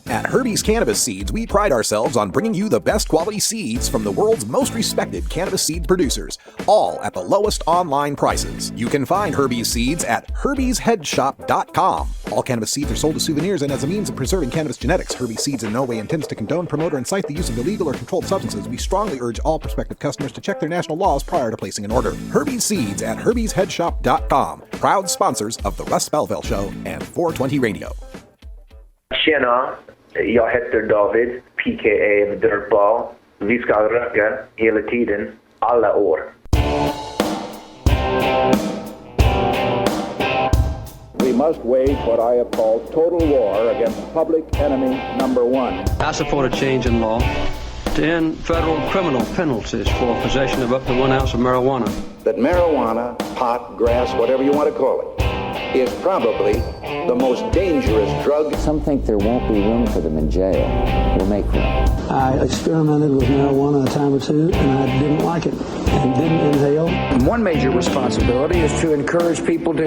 At Herbie's Cannabis Seeds, we pride ourselves on bringing you the best quality seeds from the world's most respected cannabis seed producers, all at the lowest online prices. You can find Herbie's Seeds at herbiesheadshop.com. All cannabis seeds are sold as souvenirs and as a means of preserving cannabis genetics. Herbie's Seeds in no way intends to condone, promote, or incite the use of illegal or controlled substances. We strongly urge all prospective customers to check their national laws prior to placing an order. Herbie's Seeds at herbiesheadshop.com. Proud sponsors of the Russ Belville Show and 420 Radio. Tjena, jag heter David, PKA The Dirtball. Vi ska röka hela tiden, alla år. We must wage what I have called total war against public enemy number one. I support a change in law to end federal criminal penalties for possession of up to 1 ounce of marijuana. That marijuana, pot, grass, whatever you want to call it, is probably the most dangerous drug. Some think there won't be room for them in jail. We'll make room. I experimented with marijuana a time or two, and I didn't like it and didn't inhale. One major responsibility is to encourage people to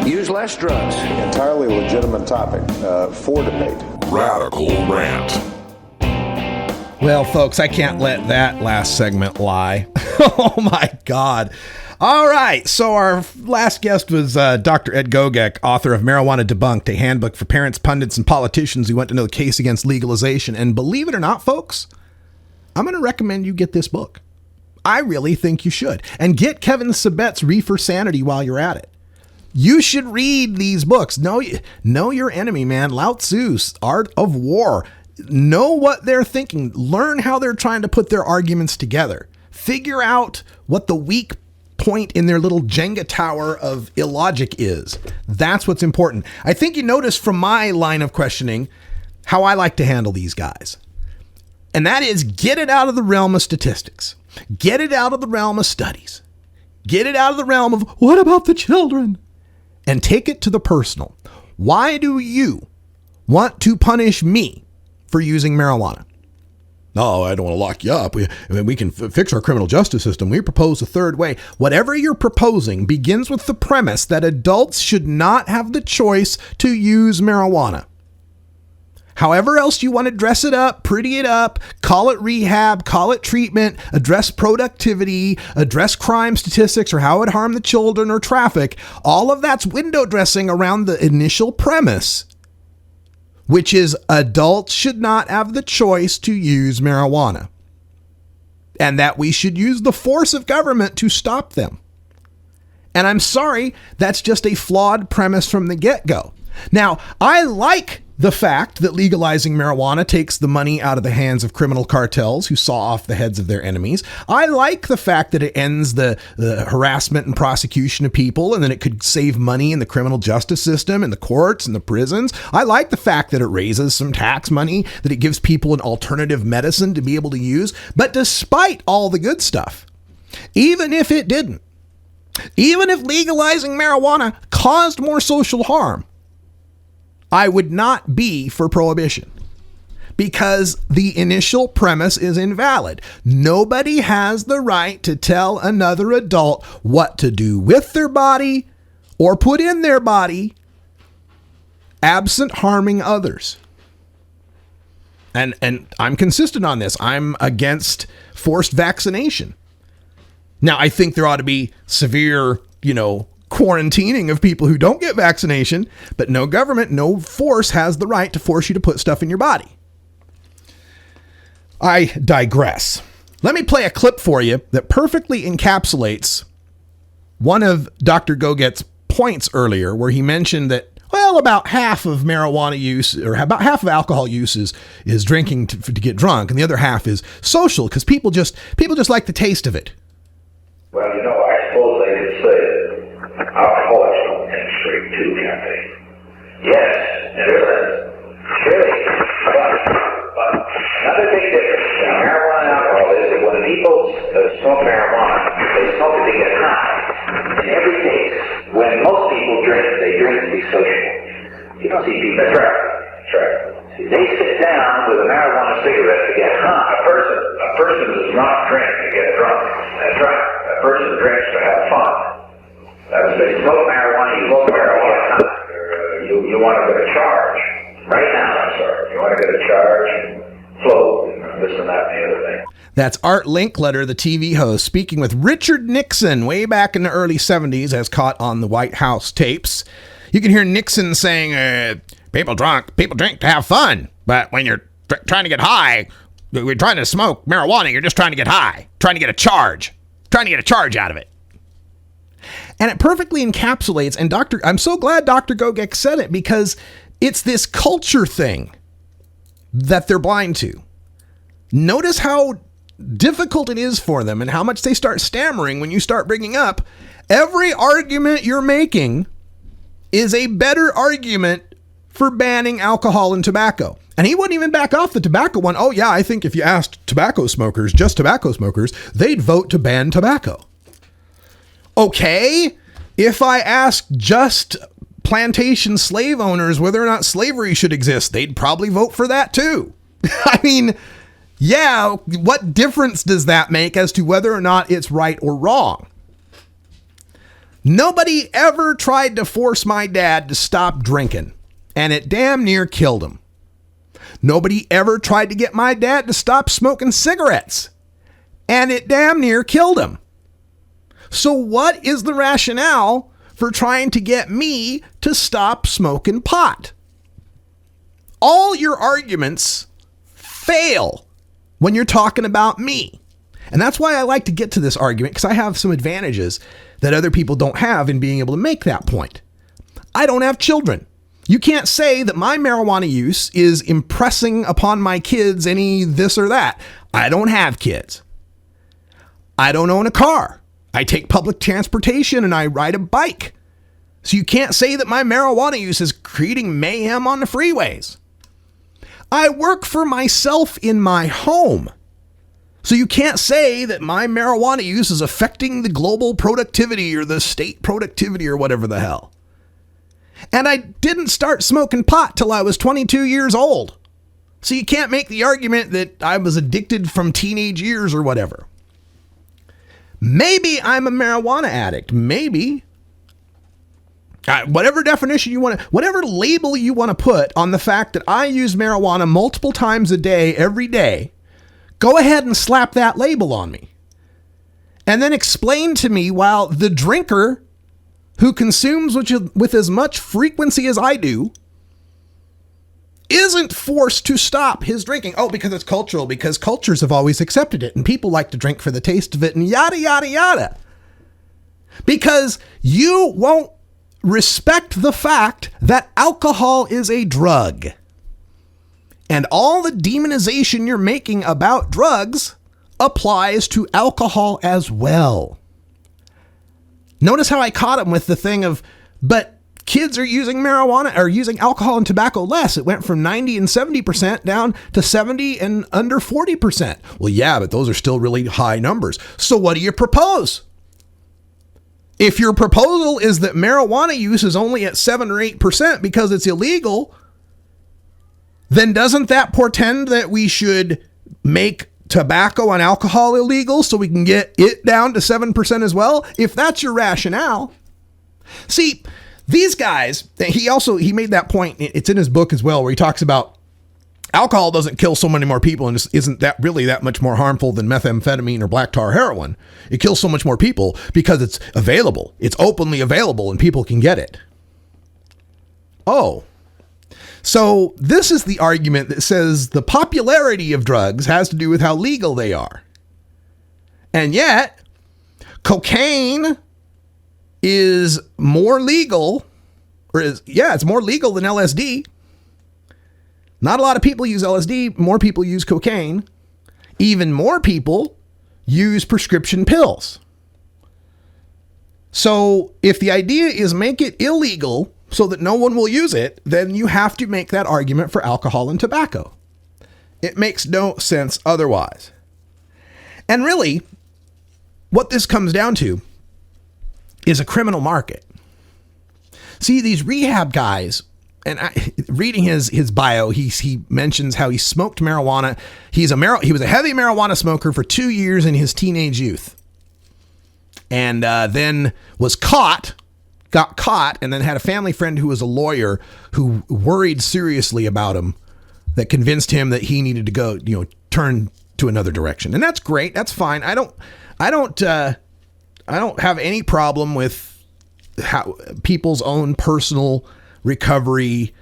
use less drugs. Entirely legitimate topic for debate. Radical Rant. Well, folks, I can't let that last segment lie. Oh, my God. All right, so our last guest was Dr. Ed Gogek, author of Marijuana Debunked, a handbook for parents, pundits, and politicians who want to know the case against legalization. And believe it or not, folks, I'm going to recommend you get this book. I really think you should. And get Kevin Sabet's Reefer Sanity while you're at it. You should read these books. Know your enemy, man. Lao Tzu's Art of War. Know what they're thinking. Learn how they're trying to put their arguments together. Figure out what the weak point in their little Jenga tower of illogic is. That's what's important. I think you noticed from my line of questioning how I like to handle these guys. And that is get it out of the realm of statistics. Get it out of the realm of studies. Get it out of the realm of what about the children? And take it to the personal. Why do you want to punish me for using marijuana? No, I don't want to lock you up. We can fix our criminal justice system. We propose a third way. Whatever you're proposing begins with the premise that adults should not have the choice to use marijuana. However else you want to dress it up, pretty it up, call it rehab, call it treatment, address productivity, address crime statistics or how it harmed the children or traffic, all of that's window dressing around the initial premise, which is adults should not have the choice to use marijuana, and that we should use the force of government to stop them. And I'm sorry, that's just a flawed premise from the get-go. Now, I like the fact that legalizing marijuana takes the money out of the hands of criminal cartels who saw off the heads of their enemies. I like the fact that it ends the harassment and prosecution of people, and then it could save money in the criminal justice system, in the courts, and the prisons. I like the fact that it raises some tax money, that it gives people an alternative medicine to be able to use. But despite all the good stuff, even if it didn't, even if legalizing marijuana caused more social harm, I would not be for prohibition, because the initial premise is invalid. Nobody has the right to tell another adult what to do with their body or put in their body, absent harming others. And I'm consistent on this. I'm against forced vaccination. Now, I think there ought to be severe, quarantining of people who don't get vaccination, but no government, no force has the right to force you to put stuff in your body. I digress. Let me play a clip for you that perfectly encapsulates one of Dr. Goget's points earlier, where he mentioned that, well, about half of marijuana use, or about half of alcohol use is drinking to get drunk, and the other half is social, because people just like the taste of it. Well, I suppose they could say that alcoholics don't think straight too, can't they? Yes, surely. But another big difference between marijuana and alcohol is that when people smoke marijuana, they smoke it to get high. In every case, when most people drink, they drink to be social. You don't see people. That's right. See, they sit down with a marijuana cigarette to get high. A person does not drink to get drunk. That's right. A person drinks to have fun. If they smoke marijuana, you smoke marijuana. You want to get a charge. Right now, I'm sorry. You want to get a charge, float, and this and that and the other thing. That's Art Linkletter, the TV host, speaking with Richard Nixon way back in the early 70s, as caught on the White House tapes. You can hear Nixon saying, people drink to have fun, but when you're trying to get high, we're trying to smoke marijuana, you're just trying to get high, trying to get a charge out of it. And it perfectly encapsulates, and I'm so glad Dr. Goget said it, because it's this culture thing that they're blind to. Notice how difficult it is for them and how much they start stammering when you start bringing up every argument you're making is a better argument for banning alcohol and tobacco. And he wouldn't even back off the tobacco one. Oh yeah, I think if you asked just tobacco smokers, they'd vote to ban tobacco. Okay, if I asked just plantation slave owners whether or not slavery should exist, they'd probably vote for that too. I mean, yeah, what difference does that make as to whether or not it's right or wrong? Nobody ever tried to force my dad to stop drinking, and it damn near killed him. Nobody ever tried to get my dad to stop smoking cigarettes, and it damn near killed him. So what is the rationale for trying to get me to stop smoking pot? All your arguments fail when you're talking about me. And that's why I like to get to this argument, because I have some advantages that other people don't have in being able to make that point. I don't have children. You can't say that my marijuana use is impressing upon my kids any this or that. I don't have kids. I don't own a car. I take public transportation and I ride a bike. So you can't say that my marijuana use is creating mayhem on the freeways. I work for myself in my home. So you can't say that my marijuana use is affecting the global productivity or the state productivity or whatever the hell. And I didn't start smoking pot till I was 22 years old. So you can't make the argument that I was addicted from teenage years or whatever. Maybe I'm a marijuana addict. Maybe. Whatever definition you want to, whatever label you want to put on the fact that I use marijuana multiple times a day, every day, go ahead and slap that label on me. And then explain to me why the drinker who consumes with as much frequency as I do isn't forced to stop his drinking. Oh, because it's cultural, because cultures have always accepted it and people like to drink for the taste of it and yada, yada, yada. Because you won't respect the fact that alcohol is a drug. And all the demonization you're making about drugs applies to alcohol as well. Notice how I caught him with the thing of, but kids are using marijuana or using alcohol and tobacco less. It went from 90 and 70% down to 70 and under 40%. Well, yeah, but those are still really high numbers. So what do you propose? If your proposal is that marijuana use is only at 7 or 8% because it's illegal, then doesn't that portend that we should make tobacco and alcohol illegal so we can get it down to 7% as well? If that's your rationale. See, these guys, he made that point. It's in his book as well, where he talks about alcohol doesn't kill so many more people and just isn't that really that much more harmful than methamphetamine or black tar heroin. It kills so much more people because it's available. It's openly available and people can get it. Oh, so this is the argument that says the popularity of drugs has to do with how legal they are. And yet, cocaine is more legal, it's more legal than LSD. Not a lot of people use LSD. More people use cocaine. Even more people use prescription pills. So if the idea is make it illegal so that no one will use it, then you have to make that argument for alcohol and tobacco. It makes no sense otherwise. And really, what this comes down to is a criminal market. See, these rehab guys, and reading his bio, he mentions how he smoked marijuana. He was a heavy marijuana smoker for 2 years in his teenage youth. And then got caught, and then had a family friend who was a lawyer who worried seriously about him, that convinced him that he needed to go, turn to another direction. And that's great. That's fine. I don't have any problem with how people's own personal recovery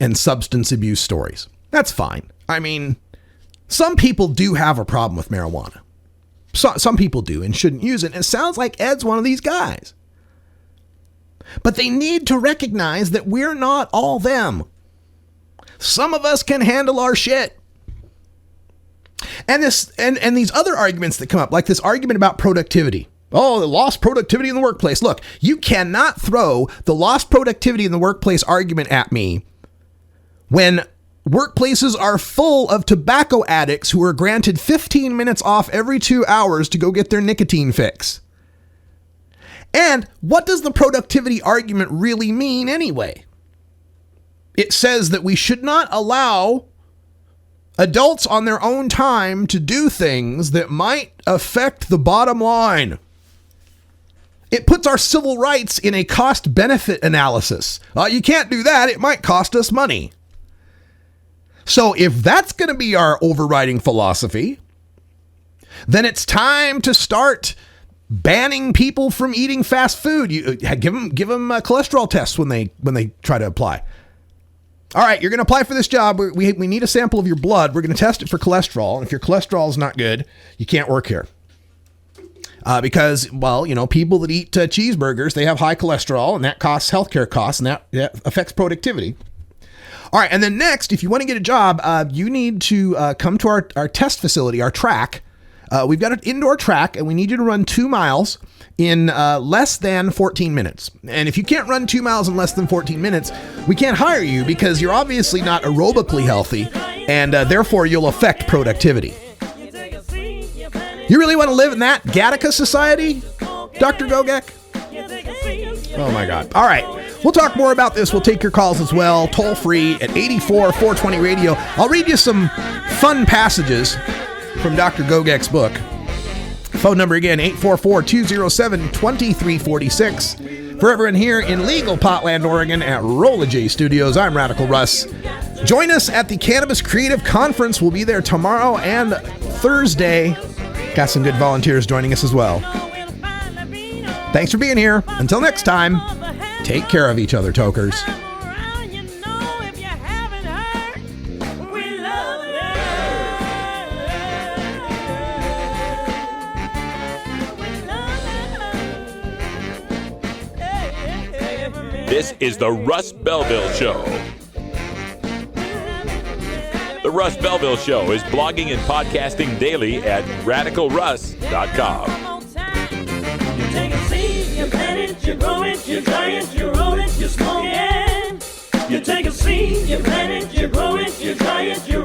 and substance abuse stories. That's fine. I mean, some people do have a problem with marijuana. Some people do and shouldn't use it. And it sounds like Ed's one of these guys. But they need to recognize that we're not all them. Some of us can handle our shit. And these other arguments that come up, like this argument about productivity. Oh, the lost productivity in the workplace. Look, you cannot throw the lost productivity in the workplace argument at me when workplaces are full of tobacco addicts who are granted 15 minutes off every 2 hours to go get their nicotine fix. And what does the productivity argument really mean anyway? It says that we should not allow adults on their own time to do things that might affect the bottom line. It puts our civil rights in a cost-benefit analysis. You can't do that. It might cost us money. So if that's going to be our overriding philosophy, then it's time to start banning people from eating fast food. You give them cholesterol tests when they try to apply. All right, you're going to apply for this job. We need a sample of your blood. We're going to test it for cholesterol. And if your cholesterol is not good, you can't work here. Because, people that eat cheeseburgers, they have high cholesterol, and that costs healthcare costs, and that affects productivity. All right, and then next, if you want to get a job, you need to come to our test facility, our track. We've got an indoor track, and we need you to run 2 miles in less than 14 minutes. And if you can't run 2 miles in less than 14 minutes, we can't hire you because you're obviously not aerobically healthy, and therefore you'll affect productivity. You really want to live in that Gattaca society, Dr. Gogek? Oh my God. All right. We'll talk more about this. We'll take your calls as well, toll free at 84-420 radio. I'll read you some fun passages from Dr. Gogek's book. Phone number again, 844-207-2346. For everyone here in legal Potland, Oregon at Rolla J Studios, I'm Radical Russ. Join us at the Cannabis Creative Conference. We'll be there tomorrow and Thursday. Got some good volunteers joining us as well. Thanks for being here. Until next time, take care of each other, tokers. This is the Russ Belville Show. The Russ Belville Show is blogging and podcasting daily at radicalruss.com. You take a seed, you plant it, you grow it, you dry it, you roll it, you smoke it. You take a seed, you plant it, you grow it, you dry it, you